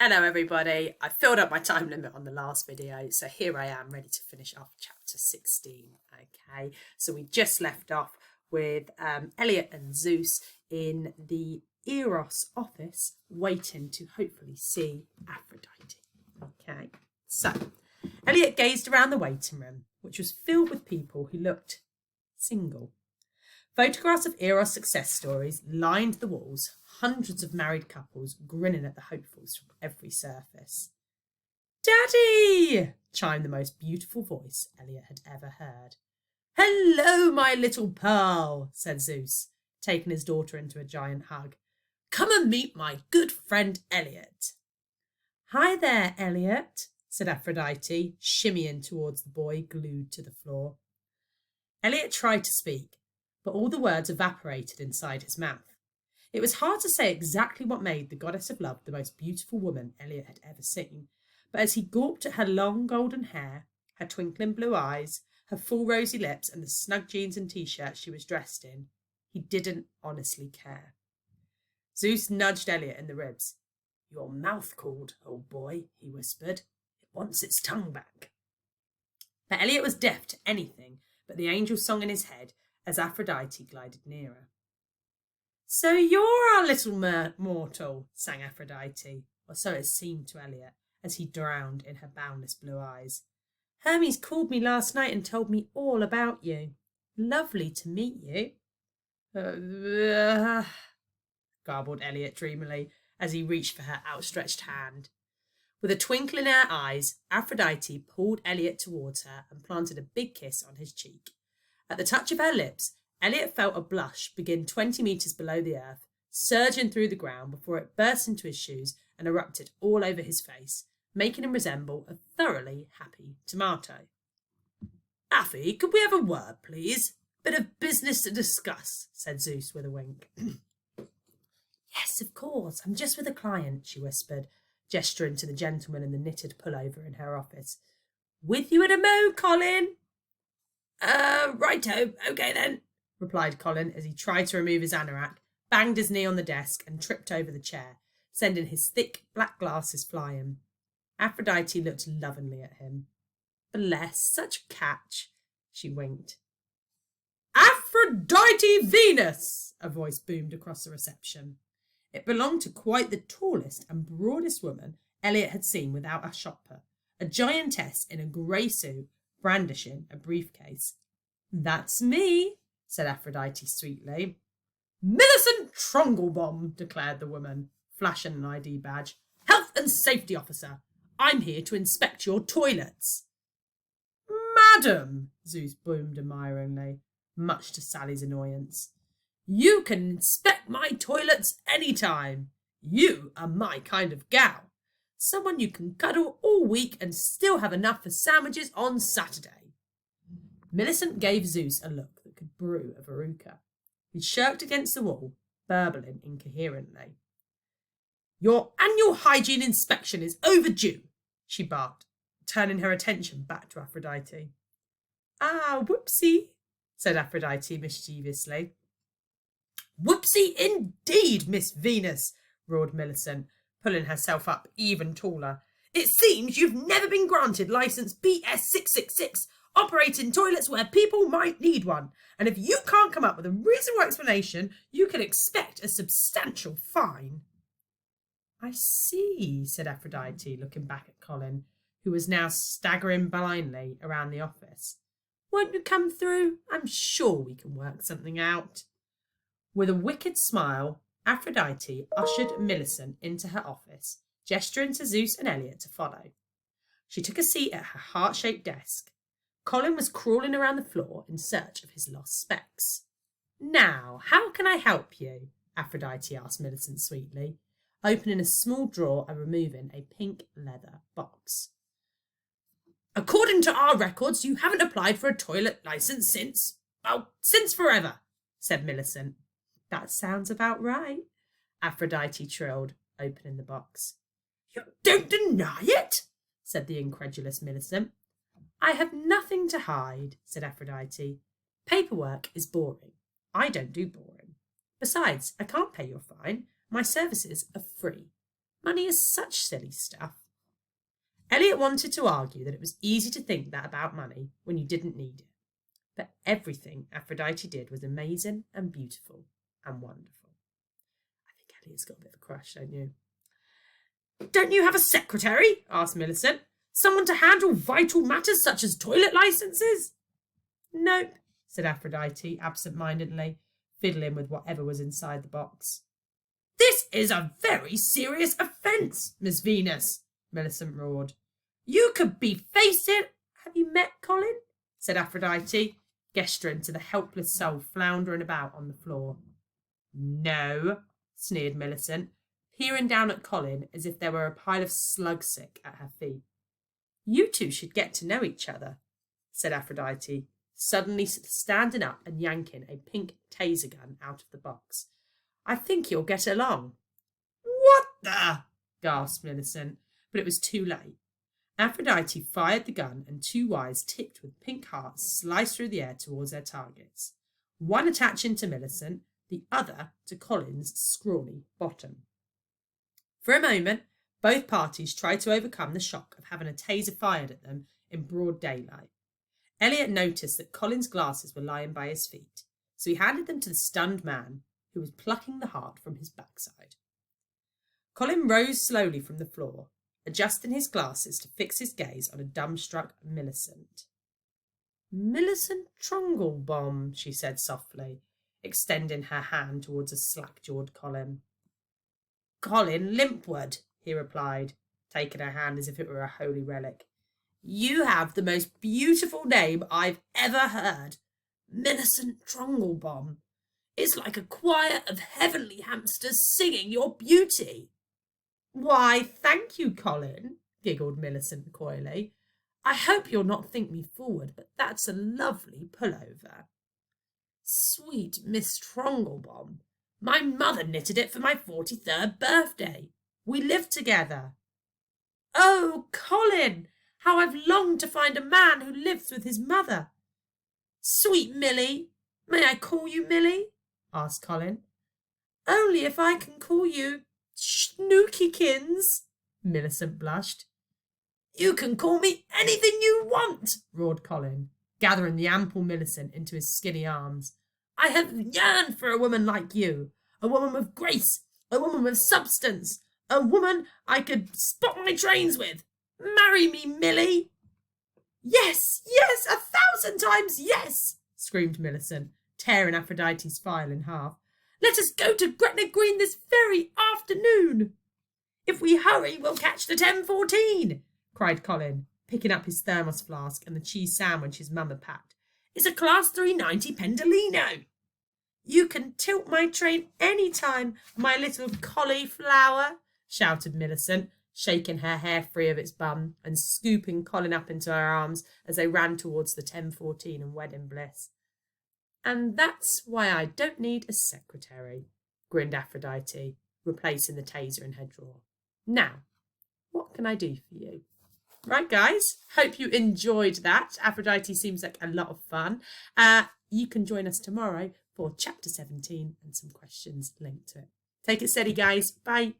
Hello everybody, I filled up my time limit on the last video, so here I am ready to finish off chapter 16. Okay, so we just left off with Elliot and Zeus in the Eros office waiting to hopefully see Aphrodite. Okay, so Elliot gazed around the waiting room, which was filled with people who looked single. Photographs of Eros success stories lined the walls, hundreds of married couples grinning at the hopefuls from every surface. "Daddy!" chimed the most beautiful voice Elliot had ever heard. "Hello, my little pearl," said Zeus, taking his daughter into a giant hug. "Come and meet my good friend Elliot." "Hi there, Elliot," said Aphrodite, shimmying towards the boy glued to the floor. Elliot tried to speak, but all the words evaporated inside his mouth. It was hard to say exactly what made the goddess of love the most beautiful woman Elliot had ever seen, but as he gawped at her long golden hair, her twinkling blue eyes, her full rosy lips, and the snug jeans and t-shirt she was dressed in, he didn't honestly care. Zeus nudged Elliot in the ribs. "Your mouth called, old boy," he whispered. "It wants its tongue back." But Elliot was deaf to anything but the angel song in his head as Aphrodite glided nearer. "So you're our little mortal," sang Aphrodite, or so it seemed to Elliot, as he drowned in her boundless blue eyes. "Hermes called me last night and told me all about you. Lovely to meet you." Garbled Elliot dreamily as he reached for her outstretched hand. With a twinkle in her eyes, Aphrodite pulled Elliot towards her and planted a big kiss on his cheek. At the touch of her lips, Elliot felt a blush begin 20 metres below the earth, surging through the ground before it burst into his shoes and erupted all over his face, making him resemble a thoroughly happy tomato. "Affy, could we have a word, please? Bit of business to discuss," said Zeus with a wink. "Yes, of course. I'm just with a client," she whispered, gesturing to the gentleman in the knitted pullover in her office. "With you in a mo, Colin?" Righto, okay then," replied Colin as he tried to remove his anorak, banged his knee on the desk and tripped over the chair, sending his thick black glasses flying. Aphrodite looked lovingly at him. "Bless, such a catch," she winked. "Aphrodite Venus!" a voice boomed across the reception. It belonged to quite the tallest and broadest woman Elliot had seen without a shopper, a giantess in a grey suit, brandishing a briefcase. "That's me," said Aphrodite sweetly. "Millicent Tronglebaum," declared the woman, flashing an ID badge. "Health and Safety Officer. I'm here to inspect your toilets." "Madam," Zeus boomed admiringly, much to Sally's annoyance, "you can inspect my toilets any time. You are my kind of gal. Someone you can cuddle all week and still have enough for sandwiches on Saturday." Millicent gave Zeus a look that could brew a veruca. He shirked against the wall, burbling incoherently. "Your annual hygiene inspection is overdue," she barked, turning her attention back to Aphrodite. "Ah, whoopsie," said Aphrodite mischievously. "Whoopsie indeed, Miss Venus," roared Millicent, pulling herself up even taller. "It seems you've never been granted licence BS666, operating toilets where people might need one, and if you can't come up with a reasonable explanation, you can expect a substantial fine." "I see," said Aphrodite, looking back at Colin, who was now staggering blindly around the office. "Won't you come through? I'm sure we can work something out." With a wicked smile, Aphrodite ushered Millicent into her office, gesturing to Zeus and Elliot to follow. She took a seat at her heart-shaped desk. Colin was crawling around the floor in search of his lost specs. "Now, how can I help you?" Aphrodite asked Millicent sweetly, opening a small drawer and removing a pink leather box. "According to our records, you haven't applied for a toilet licence since forever," said Millicent. "That sounds about right," Aphrodite trilled, opening the box. "You don't deny it?" said the incredulous Millicent. "I have nothing to hide," said Aphrodite. "Paperwork is boring. I don't do boring. Besides, I can't pay your fine. My services are free." Money is such silly stuff. Elliot wanted to argue that it was easy to think that about money when you didn't need it. But everything Aphrodite did was amazing and beautiful and wonderful. I think Elliot's got a bit of a crush, don't you? Don't you have a secretary? Asked Millicent. Someone to handle vital matters such as toilet licenses? Nope, said Aphrodite absent-mindedly, fiddling with whatever was inside the box. This is a very serious offence, Miss Venus, Millicent roared. You could be facing... Have you met Colin? Said Aphrodite, gesturing to the helpless soul floundering about on the floor. No, sneered Millicent, peering down at Colin as if there were a pile of slug sick at her feet. You two should get to know each other, said Aphrodite, suddenly standing up and yanking a pink taser gun out of the box. I think you'll get along. What the? Gasped Millicent, but it was too late. Aphrodite fired the gun and two wires tipped with pink hearts sliced through the air towards their targets, one attaching to Millicent, the other to Colin's scrawny bottom. For a moment, both parties tried to overcome the shock of having a taser fired at them in broad daylight. Elliot noticed that Colin's glasses were lying by his feet, so he handed them to the stunned man, who was plucking the heart from his backside. Colin rose slowly from the floor, adjusting his glasses to fix his gaze on a dumbstruck Millicent. Millicent Trunglebomb, she said softly, extending her hand towards a slack-jawed Colin. Colin Limpwood, he replied, taking her hand as if it were a holy relic. You have the most beautiful name I've ever heard. Millicent Trunglebomb. It's like a choir of heavenly hamsters singing your beauty. Why, thank you, Colin, giggled Millicent coyly. I hope you'll not think me forward, but that's a lovely pullover. Sweet Miss Trunglebomb, my mother knitted it for my 43rd birthday. We lived together. Oh, Colin, how I've longed to find a man who lives with his mother. Sweet Millie, may I call you Millie? Asked Colin. Only if I can call you Snookykins, Millicent blushed. You can call me anything you want, roared Colin, gathering the ample Millicent into his skinny arms. I have yearned for a woman like you, a woman with grace, a woman with substance, a woman I could spot my trains with. Marry me, Millie. Yes, 1,000 times yes, screamed Millicent, tearing Aphrodite's file in half. Let us go to Gretna Green this very afternoon. If we hurry, we'll catch the 10:14, cried Colin, picking up his thermos flask and the cheese sandwich his mum had packed. It's a Class 390 Pendolino. You can tilt my train any time, my little cauliflower, shouted Millicent, shaking her hair free of its bun and scooping Colin up into her arms as they ran towards the 10:14 and wedding bliss. And that's why I don't need a secretary, grinned Aphrodite, replacing the taser in her drawer. Now, what can I do for you? Right, guys, hope you enjoyed that. Aphrodite seems like a lot of fun. You can join us tomorrow for Chapter 17 and some questions linked to it. Take it steady, guys. Bye.